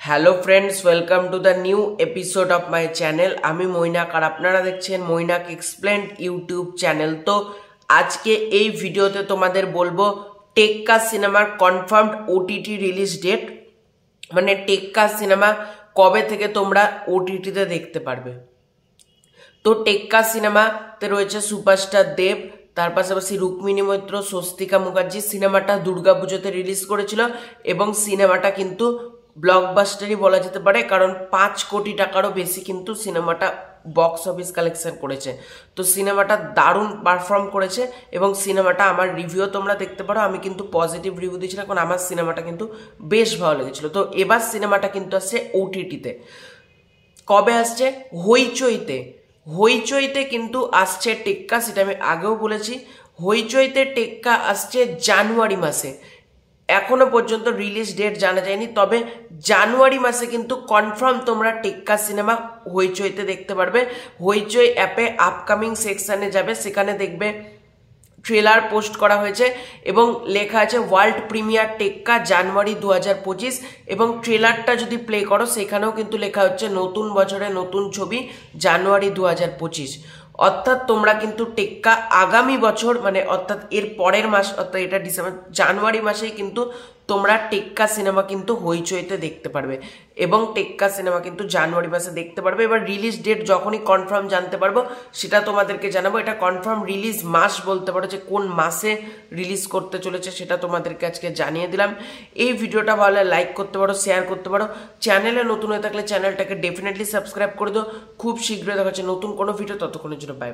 Hello friends, welcome to the new episode of my channel. আমি মৈনাক আর আপনারা দেখছেন Mainak explained YouTube channel. তো আজকে এই ভিডিওতে তোমাদের বলবো টেক্কা সিনেমার কনফার্মড ওটিটি রিলিজ ডেট, মানে টেক্কা সিনেমা কবে থেকে তোমরা ওটিটিতে দেখতে পারবে। তো টেক্কা সিনেমাতে রয়েছে সুপারস্টার দেব, তার পাশাপাশি রুক্মিণী মৈত্র, স্বস্তিকা মুখার্জি। সিনেমাটা দুর্গাপুজোতে রিলিজ করেছিল এবং সিনেমাটা কিন্তু ব্লকবাস্টারই বলা যেতে পারে, কারণ 5 কোটি টাকারও বেশি কিন্তু সিনেমাটা বক্স অফিস কালেকশন করেছে। তো সিনেমাটা দারুণ পারফর্ম করেছে এবং সিনেমাটা আমার রিভিউ তোমরা দেখতে পারো। আমি কিন্তু পজিটিভ রিভিউ দিয়েছিলাম কারণ আমার সিনেমাটা কিন্তু বেশ ভালো লেগেছিল। তো এবার সিনেমাটা কিন্তু আসছে ওটিটিতে। কবে আসছে? হইচইতে কিন্তু আসছে টেক্কা, সেটা আমি আগেও বলেছি। হইচইতে টেক্কা আসছে জানুয়ারি মাসে। এখনো পর্যন্ত রিলিজ ডেট জানা যায়নি, তবে জানুয়ারি মাসে কিন্তু কনফার্ম তোমরা টেক্কা সিনেমা হইচইতে দেখতে পারবে। হইচই অ্যাপে আপকামিং সেকশনে যাবে, সেখানে দেখবে ট্রেলার পোস্ট করা হয়েছে এবং লেখা আছে ওয়ার্ল্ড প্রিমিয়ার টেক্কা জানুয়ারি 2025। এবং ট্রেলারটা যদি প্লে করো সেখানেও কিন্তু লেখা হচ্ছে নতুন বছরে নতুন ছবি জানুয়ারি 2025। অর্থাৎ তোমরা কিন্তু টেক্কা আগামী বছর, মানে অর্থাৎ এর পরের মাস, অর্থাৎ এটা ডিসেম্বর, জানুয়ারি মাসেই কিন্তু তোমরা টেক্কা সিনেমা কিন্তু হইচইতে দেখতে পারবে এবং টেক্কা সিনেমা কিন্তু জানুয়ারি মাসে দেখতে পারবে। এবার রিলিজ ডেট যখনই কনফার্ম জানতে পারবো সেটা তোমাদেরকে জানাবো। এটা কনফার্ম রিলিজ মাস বলতে পারো, যে কোন মাসে রিলিজ করতে চলেছে সেটা তোমাদেরকে আজকে জানিয়ে দিলাম। এই ভিডিওটা ভালো লাইক করতে পারো, শেয়ার করতে পারো। চ্যানেলে নতুন হয়ে থাকলে চ্যানেলটাকে ডেফিনেটলি সাবস্ক্রাইব করে দাও। খুব শীঘ্রই দেখা হচ্ছে নতুন কোনো ভিডিও, ততক্ষণের জন্য বাই।